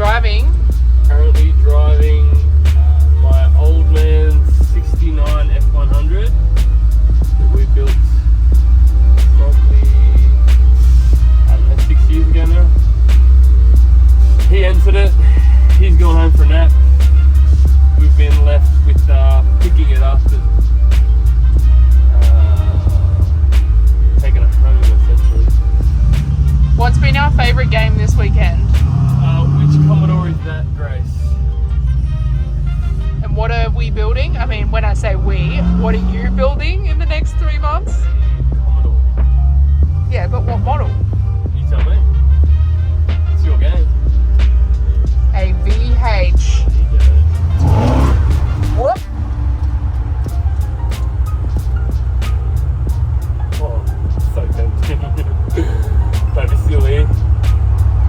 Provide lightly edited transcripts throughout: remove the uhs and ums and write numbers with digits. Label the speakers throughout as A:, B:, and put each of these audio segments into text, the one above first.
A: driving?
B: Currently driving my old man's 69 F100 that we built probably, I don't know, 6 years ago now. He entered it, he's gone home for a nap. We've been left with picking it up and taking it home essentially.
A: What's been our favourite game this weekend?
B: Which Commodore is that, Grace?
A: And what are we building? I mean, when I say we, what are you building in the next 3 months?
B: Commodore.
A: Yeah, but what model?
B: You tell me. It's your game.
A: A VH. Whoop.
B: Oh, so tempting. Don't be silly.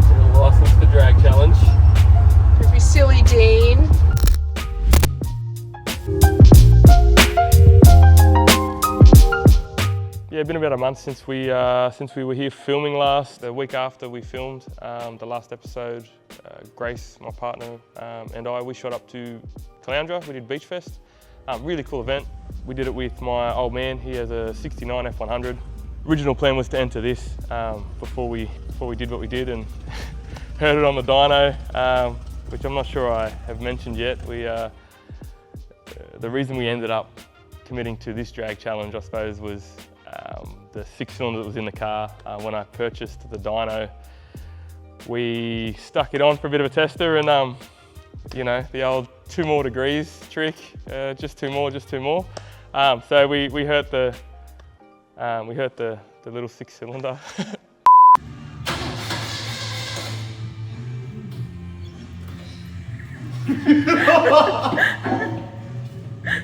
B: You're a license for drag challenge.
A: Don't be silly, Dean.
B: Yeah, it's been about a month since we were here filming last. The week after we filmed the last episode, Grace, my partner, and we shot up to Caloundra. We did Beachfest. Really cool event. We did it with my old man. He has a 69 F100. Original plan was to enter this before we did what we did and heard it on the dyno, which I'm not sure I have mentioned yet. The reason we ended up committing to this drag challenge, I suppose, was the 6-cylinder that was in the car. When I purchased the dyno, we stuck it on for a bit of a tester, and you know, the old 2 more degrees trick, just 2 more, just 2 more. So we hurt the little 6-cylinder.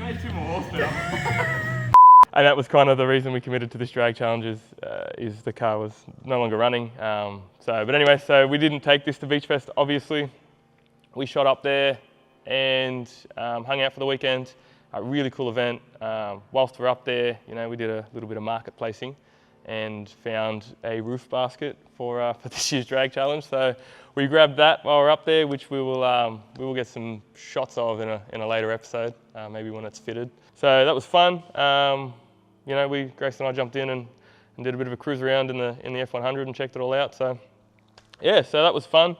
B: Made 2 more horsepower. And that was kind of the reason we committed to this drag challenge, is the car was no longer running. But anyway, so we didn't take this to Beachfest, obviously. We shot up there and hung out for the weekend. A really cool event. Whilst we're up there, you know, we did a little bit of marketplacing and found a roof basket for this year's drag challenge. So we grabbed that while we're up there, which we will get some shots of in a later episode, maybe when it's fitted. So that was fun. You know, Grace and I jumped in and did a bit of a cruise around in the F100 and checked it all out. So yeah, so that was fun.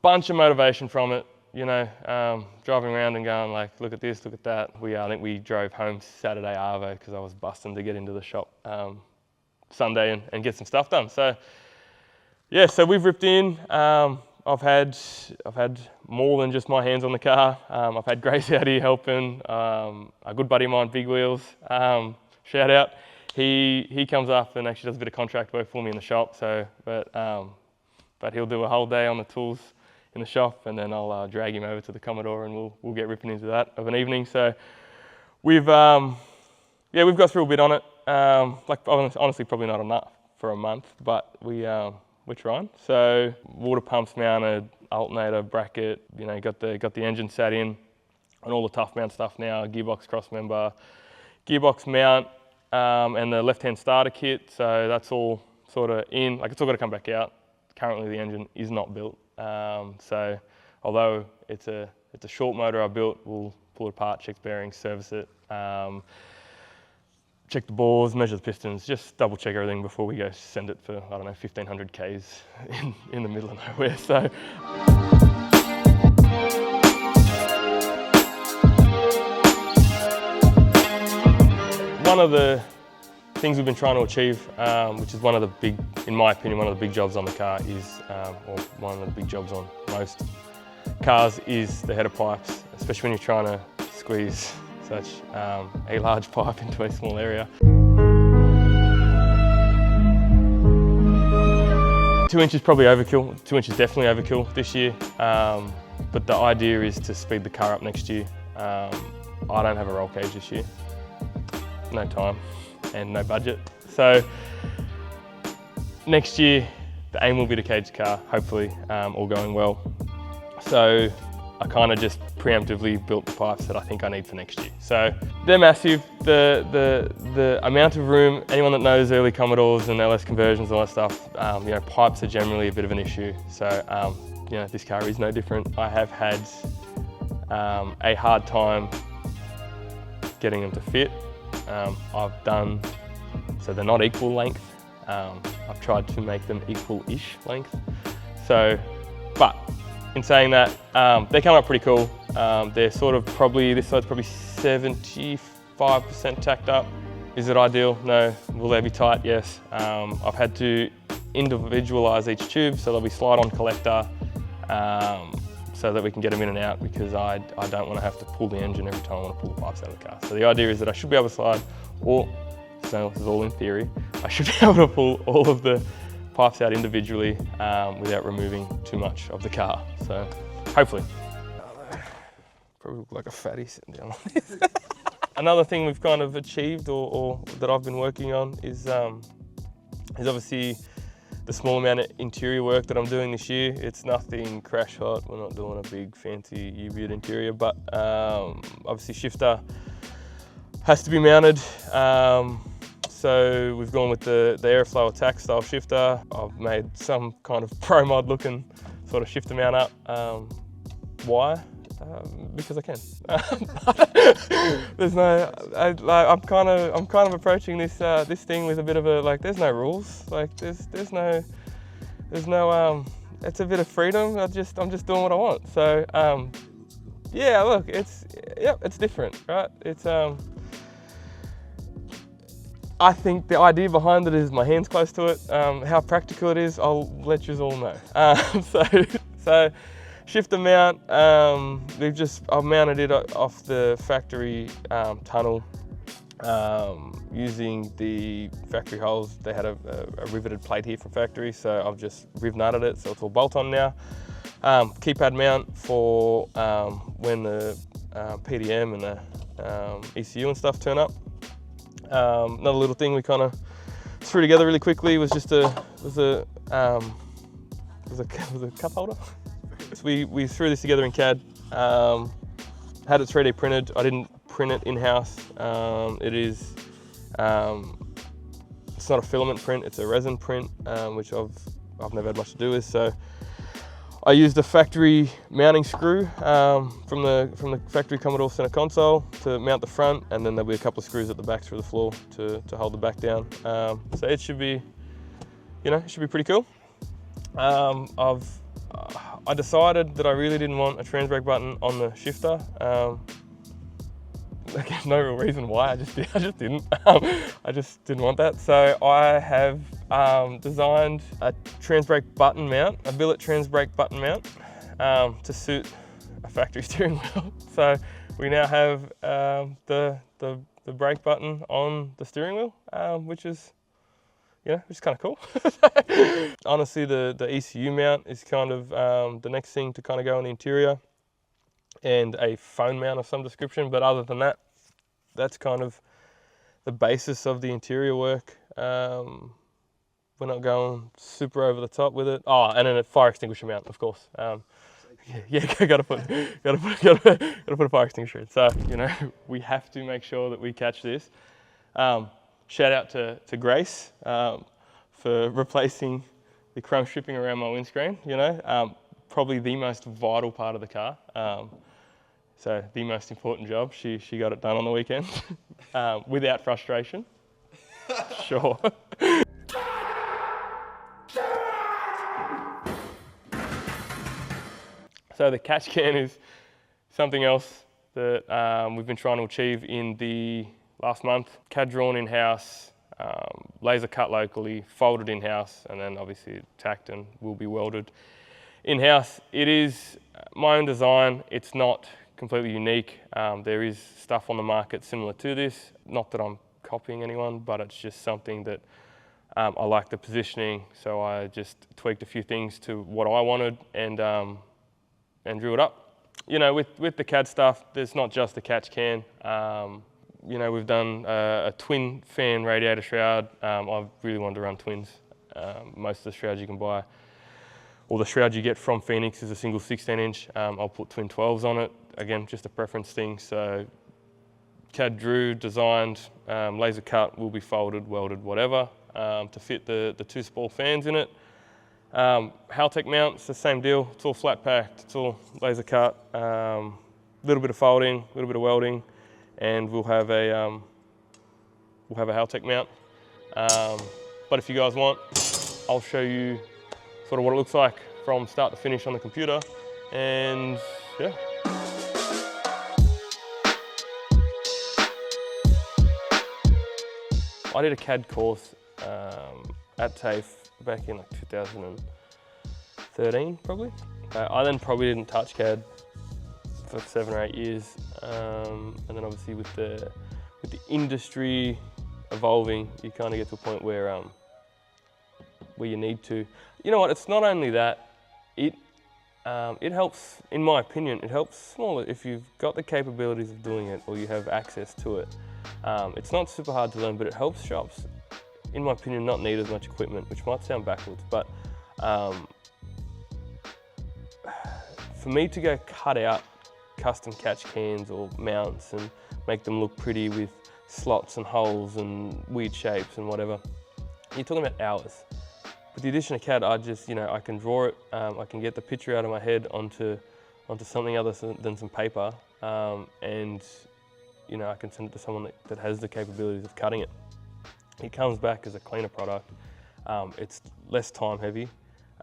B: Bunch of motivation from it. You know, driving around and going like, look at this, look at that. I think we drove home Saturday arvo because I was busting to get into the shop Sunday and get some stuff done. So yeah, so we've ripped in. I've had more than just my hands on the car. I've had Grace out here helping. A good buddy of mine, Big Wheels, shout out. He comes up and actually does a bit of contract work for me in the shop. So, but he'll do a whole day on the tools in the shop, and then I'll drag him over to the Commodore, and we'll get ripping into that of an evening. So we've got through a bit on it. Like honestly, probably not enough for a month, but we're trying. So water pumps mounted, alternator, bracket, you know, got the engine sat in, and all the tough mount stuff now, gearbox cross member, gearbox mount, and the left-hand starter kit. So that's all sort of in, like it's all got to come back out. Currently the engine is not built. So although it's a short motor I built, we'll pull it apart, check the bearings, service it, check the bores, measure the pistons, just double check everything before we go send it for, I don't know, 1,500 Ks in the middle of nowhere. So. One of the things we've been trying to achieve, which is one of the big, in my opinion, one of the big jobs on the car is, or one of the big jobs on most cars is the header pipes, especially when you're trying to squeeze such a large pipe into a small area. 2 inches probably overkill, 2 inches definitely overkill this year, but the idea is to speed the car up next year. I don't have a roll cage this year, no time and no budget. So next year, the aim will be to cage the car, hopefully, all going well. So I kind of just preemptively built the pipes that I think I need for next year. So they're massive. The amount of room, anyone that knows early Commodores and LS conversions, all that stuff, you know, pipes are generally a bit of an issue. So, you know, this car is no different. I have had a hard time getting them to fit. I've done, so they're not equal length. I've tried to make them equal-ish length. So, but in saying that, they come up pretty cool. They're sort of probably, this side's probably 75% tacked up. Is it ideal? No. Will they be tight? Yes. I've had to individualize each tube, so there'll be slide-on collector, so that we can get them in and out, because I don't want to have to pull the engine every time I want to pull the pipes out of the car. So the idea is that I should be able to slide, or, so this is all in theory, I should be able to pull all of the pipes out individually without removing too much of the car. So hopefully. Probably look like a fatty sitting down like this. Another thing we've kind of achieved, or that I've been working on, is obviously the small amount of interior work that I'm doing this year. It's nothing crash hot. We're not doing a big fancy U-build interior, but obviously shifter has to be mounted. So we've gone with the Airflow attack style shifter. I've made some kind of pro mod looking sort of shifter mount up. Why? Because I can. There's no, I'm kind of approaching this this thing with a bit of a, like, there's no rules. Like there's no, it's a bit of freedom. I'm just doing what I want. So yeah, look, it's different, right? It's I think the idea behind it is my hand's close to it. How practical it is, I'll let you all know. So shifter mount, I've mounted it off the factory tunnel using the factory holes. They had a riveted plate here from factory, so I've just riv nutted it, so it's all bolt on now. Keypad mount for when the PDM and the ECU and stuff turn up. Another little thing we kind of threw together really quickly was just a cup holder. So we threw this together in CAD, had it 3D printed. I didn't print it in-house. It's not a filament print, it's a resin print, which I've never had much to do with. So I used a factory mounting screw from the factory Commodore center console to mount the front, and then there'll be a couple of screws at the back through the floor to hold the back down. So it should be, you know, it should be pretty cool. I decided that I really didn't want a trans brake button on the shifter. Again, no real reason why, I just didn't. I just didn't want that. So I have designed a trans brake button mount, a billet trans brake button mount to suit a factory steering wheel. So we now have the brake button on the steering wheel, which is, you know, which is kind of cool. Honestly, the ECU mount is kind of the next thing to kind of go in the interior, and a phone mount of some description. But other than that, that's kind of the basis of the interior work. We're not going super over the top with it. Oh, and then a fire extinguisher mount, of course. Yeah, gotta put a fire extinguisher in. So, you know, we have to make sure that we catch this. Shout out to Grace for replacing the chrome stripping around my windscreen. You know, probably the most vital part of the car. So the most important job. She got it done on the weekend without frustration. Sure. So the catch can is something else that we've been trying to achieve in the last month. CAD drawn in-house, laser cut locally, folded in-house, and then obviously tacked and will be welded in-house. It is my own design. It's not completely unique. There is stuff on the market similar to this. Not that I'm copying anyone, but it's just something that I like the positioning. So I just tweaked a few things to what I wanted and drew it up. You know, with the CAD stuff, there's not just the catch can. You know, we've done a twin fan radiator shroud. I really wanted to run twins. Most of the shrouds you can buy or the shroud you get from Phoenix is a single 16-inch. I'll put twin 12s on it. Again, just a preference thing. So CAD drew, designed, laser cut, will be folded, welded, whatever, to fit the 2 spall fans in it. Haltech mounts, the same deal. It's all flat packed, it's all laser cut, little bit of folding, a little bit of welding, and we'll have a Haltech mount. But if you guys want, I'll show you sort of what it looks like from start to finish on the computer, and yeah. I did a CAD course at TAFE back in like 2013 probably. I then probably didn't touch CAD for 7 or 8 years, and then obviously with the industry evolving, you kind of get to a point where you need to. You know what? It's not only that. It helps, in my opinion, it helps smaller if you've got the capabilities of doing it or you have access to it. It's not super hard to learn, but it helps shops, in my opinion, not need as much equipment, which might sound backwards, but for me to go cut out custom catch cans or mounts and make them look pretty with slots and holes and weird shapes and whatever, you're talking about hours. With the addition of CAD, I can draw it, I can get the picture out of my head onto something other than some paper, and I can send it to someone that has the capabilities of cutting it. It comes back as a cleaner product. It's less time heavy,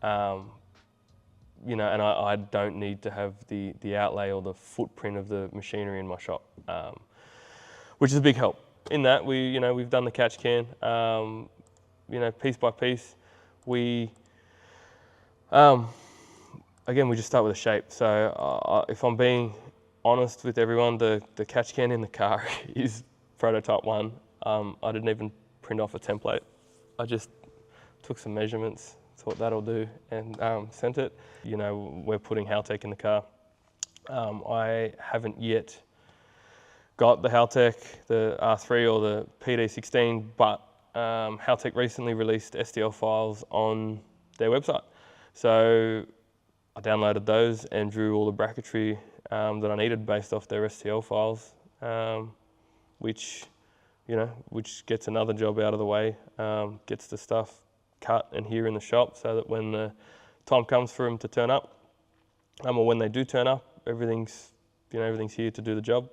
B: and I don't need to have the outlay or the footprint of the machinery in my shop, which is a big help. In that, we've done the catch can, piece by piece. Again, we just start with a shape. So if I'm being honest with everyone, the catch can in the car is prototype 1. I didn't even print off a template. I just took some measurements, thought that'll do, and sent it. We're putting Haltech in the car. I haven't yet got the Haltech, the R3 or the PD16, but Haltech recently released STL files on their website. So I downloaded those and drew all the bracketry that I needed based off their STL files, which gets another job out of the way, gets the stuff cut and here in the shop so that when the time comes for them to turn up, or when they do turn up, everything's here to do the job,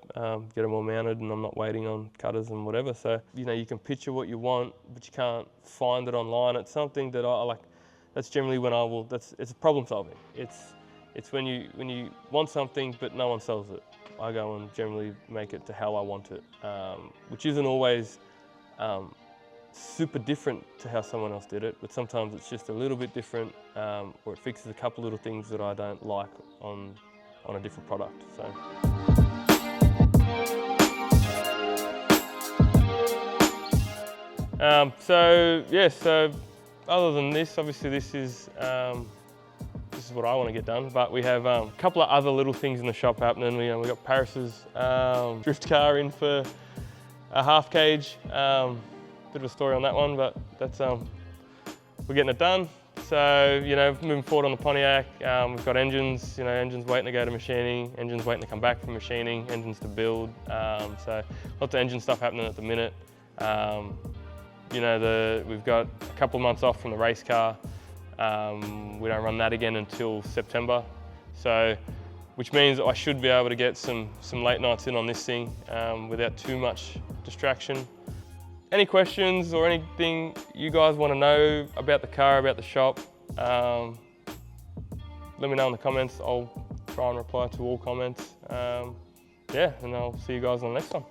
B: get them all mounted, and I'm not waiting on cutters and whatever. So, you can picture what you want, but you can't find it online. It's something that I like. That's generally when it's problem solving. It's when you want something, but no one sells it. I go and generally make it to how I want it, which isn't always super different to how someone else did it, but sometimes it's just a little bit different, or it fixes a couple little things that I don't like on a different product. So other than this, obviously this is what I want to get done, but we have a couple of other little things in the shop happening. We got Paris's drift car in for a half cage. Bit of a story on that one, but that's we're getting it done. So, moving forward on the Pontiac, we've got engines, engines waiting to go to machining, engines waiting to come back from machining, engines to build. So lots of engine stuff happening at the minute. We've got a couple of months off from the race car. We don't run that again until September. So, which means I should be able to get some late nights in on this thing without too much distraction. Any questions or anything you guys want to know about the car, about the shop, let me know in the comments. I'll try and reply to all comments. And I'll see you guys on the next one.